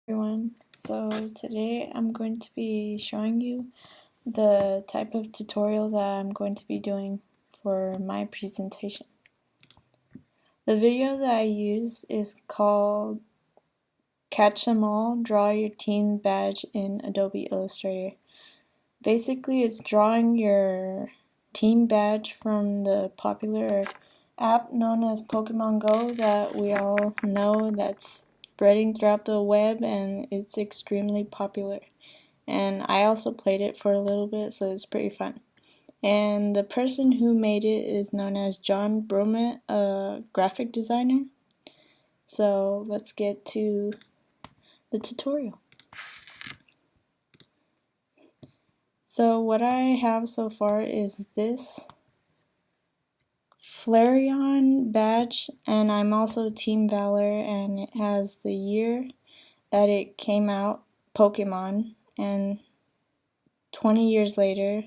Everyone, so today I'm going to be showing you the type of tutorial that I'm going to be doing for my presentation. The video that I use is called Catch Them All, Draw Your Team Badge in Adobe Illustrator. Basically, it's drawing your team badge from the popular app known as Pokemon Go that we all know that's spreading throughout the web, and it's extremely popular. And I also played it for a little bit, so it's pretty fun. And the person who made it is known as John Bromet, a graphic designer. So let's get to the tutorial. So what I have so far is this Flareon badge, and I'm also Team Valor, and it has the year that it came out, Pokemon, and 20 years later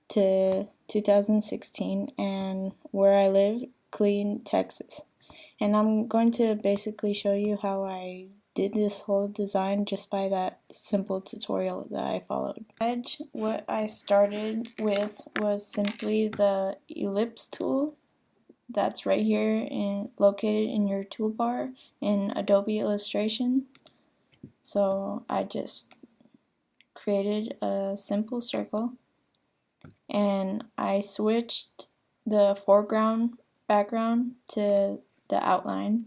to 2016, and where I live, Killeen, Texas. And I'm going to basically show you how I did this whole design just by that simple tutorial that I followed. What I started with was simply the ellipse tool that's right here located in your toolbar in Adobe Illustration. So I just created a simple circle, and I switched the foreground background to the outline,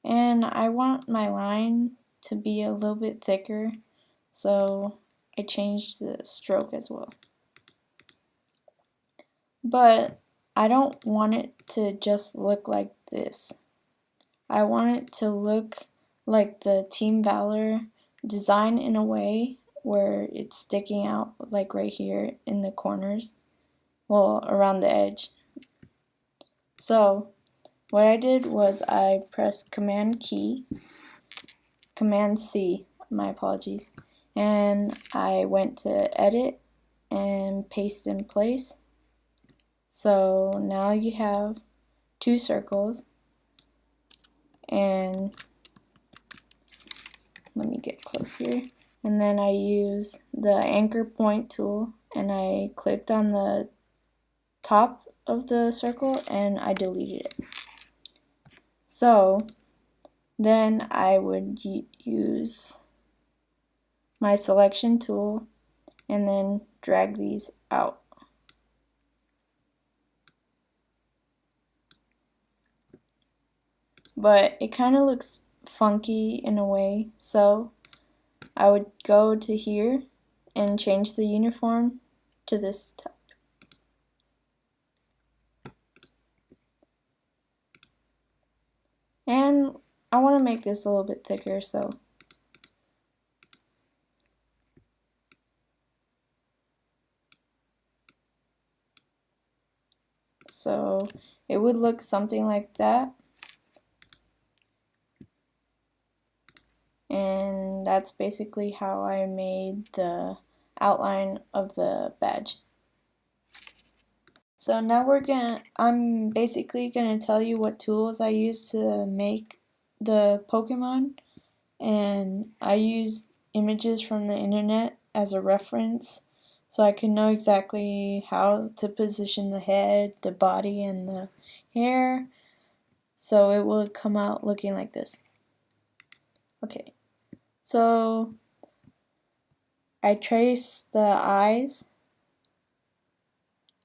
and I want my line to be a little bit thicker, so I changed the stroke as well. But I don't want it to just look like this. I want it to look like the Team Valor design in a way where it's sticking out, like right here in the corners, well, around the edge. So what I did was I pressed Command C, my apologies, and I went to Edit and Paste in Place. So now you have two circles, and let me get close here. And then I use the anchor point tool, and I clicked on the top of the circle and I deleted it. So then I would use my selection tool and then drag these out. But it kind of looks funky in a way, so I would go to here and change the uniform to this type. And I want to make this a little bit thicker, so it would look something like that. And that's basically how I made the outline of the badge. So now I'm basically gonna tell you what tools I use to make the Pokemon, and I use images from the internet as a reference so I can know exactly how to position the head, the body, and the hair, so it will come out looking like this. Okay, so I trace the eyes,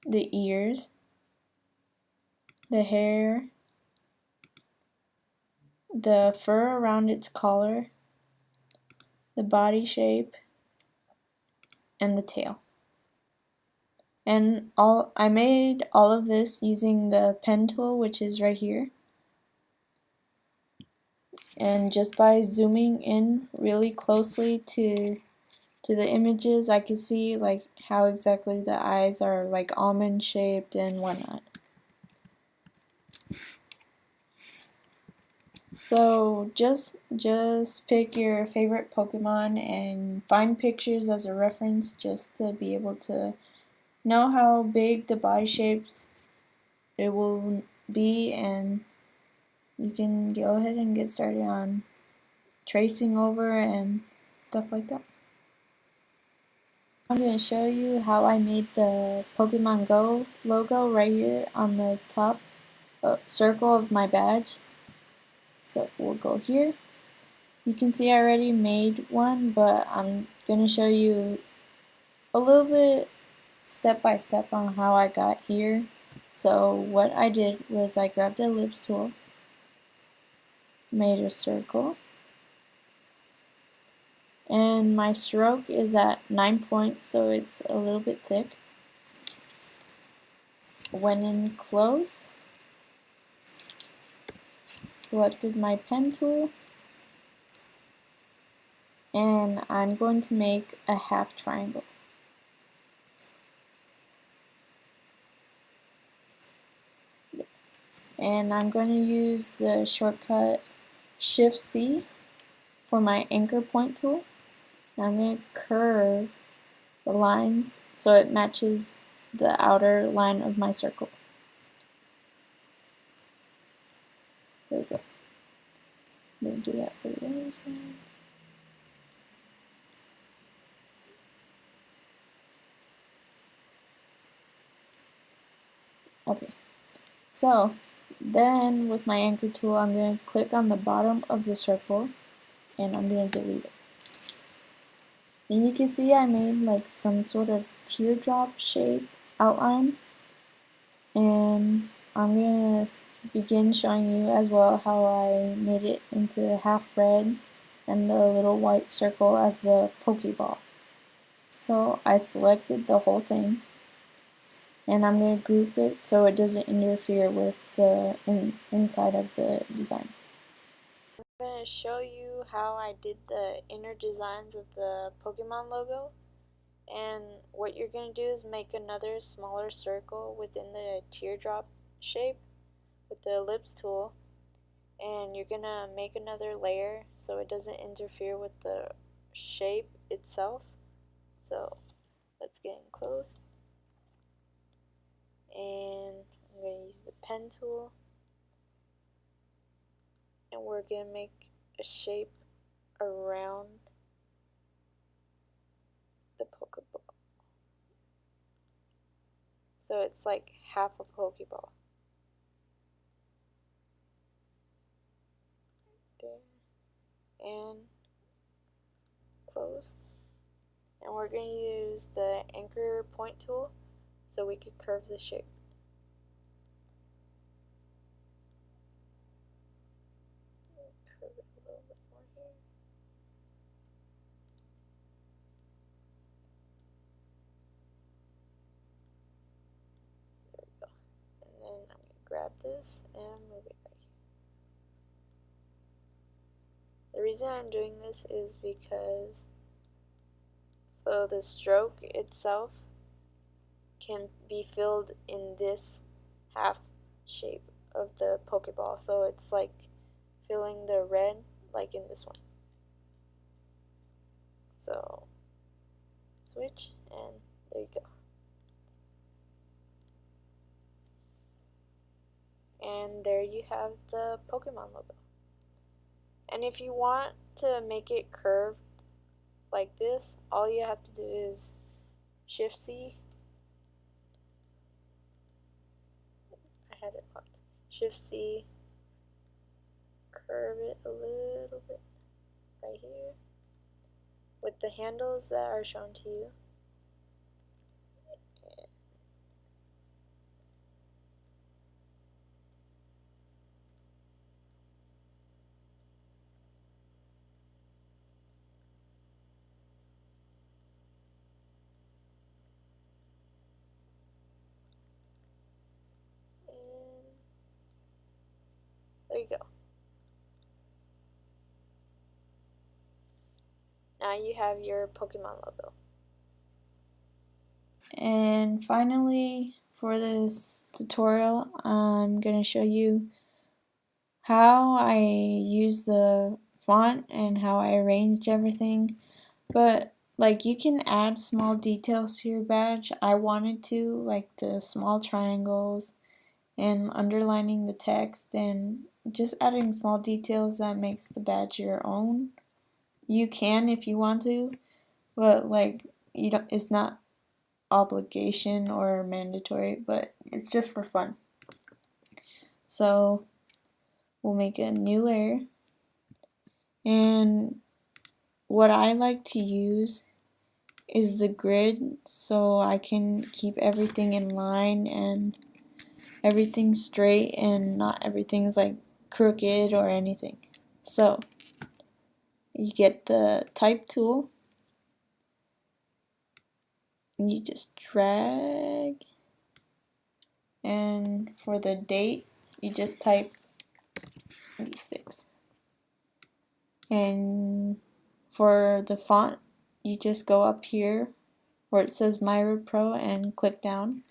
the ears, the hair, the fur around its collar, the body shape, and the tail. And I made all of this using the pen tool, which is right here. And just by zooming in really closely to the images, I can see like how exactly the eyes are like almond shaped and whatnot. So just pick your favorite Pokemon and find pictures as a reference, just to be able to know how big the body shapes it will be, and you can go ahead and get started on tracing over and stuff like that. I'm going to show you how I made the Pokemon Go logo right here on the top circle of my badge. So we'll go here. You can see I already made one, but I'm going to show you a little bit step by step on how I got here. So what I did was I grabbed the ellipse tool, made a circle, and my stroke is at 9 points, so it's a little bit thick. Went in close, selected my pen tool, and I'm going to make a half triangle. And I'm going to use the shortcut Shift-C for my anchor point tool. And I'm going to curve the lines so it matches the outer line of my circle. There we go. I'm going to do that for the other side. Okay, so then with my anchor tool, I'm going to click on the bottom of the circle and I'm going to delete it. And you can see I made like some sort of teardrop shape outline, and I'm going to begin showing you as well how I made it into half red and the little white circle as the Pokeball. So I selected the whole thing, and I'm going to group it so it doesn't interfere with the inside of the design. I'm going to show you how I did the inner designs of the Pokemon logo, and what you're going to do is make another smaller circle within the teardrop shape with the ellipse tool, and you're going to make another layer so it doesn't interfere with the shape itself. So let's get in close, and I'm going to use the pen tool, and we're going to make a shape around the Pokeball. So it's like half a Pokeball. There. And close. And we're going to use the anchor point tool so we could curve the shape. Curve it a little bit more here. There we go. And then I'm going to grab this and move it right here. The reason I'm doing this is because so the stroke itself can be filled in this half shape of the Pokeball. So it's like filling the red like in this one. So switch, and there you go. And there you have the Pokemon logo. And if you want to make it curved like this, all you have to do is Shift-C. I had it locked. Shift-C, curve it a little bit right here with the handles that are shown to you. And there you go. Now you have your Pokemon logo. And finally, for this tutorial, I'm going to show you how I use the font and how I arranged everything. But like, you can add small details to your badge. I wanted to, like the small triangles and underlining the text and just adding small details that makes the badge your own. You can if you want to, but like you don't. It's not obligation or mandatory, but it's just for fun. So we'll make a new layer, and what I like to use is the grid so I can keep everything in line and everything straight and not everything's like crooked or anything. So you get the type tool and you just drag, and for the date you just type 6, and for the font you just go up here where it says Myra Pro and click down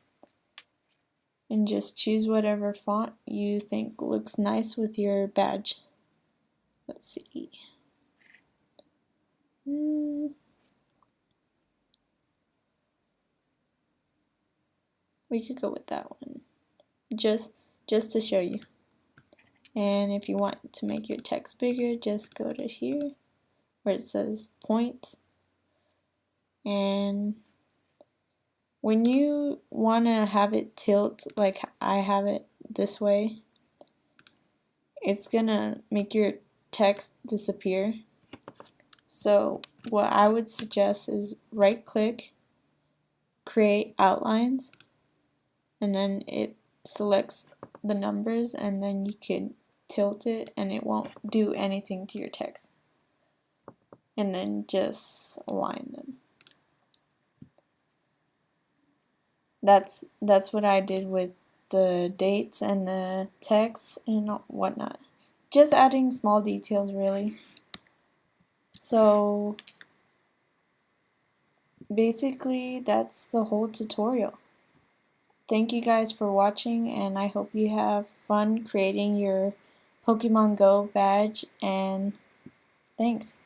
and just choose whatever font you think looks nice with your badge. Let's see. We could go with that one, just to show you. And if you want to make your text bigger, just go to here where it says points. And when you want to have it tilt like I have it this way, it's gonna make your text disappear. So what I would suggest is right click, create outlines, and then it selects the numbers, and then you can tilt it and it won't do anything to your text. And then just align them. That's what I did with the dates and the text and whatnot. Just adding small details really. So basically that's the whole tutorial. Thank you guys for watching, and I hope you have fun creating your Pokemon Go badge, and thanks.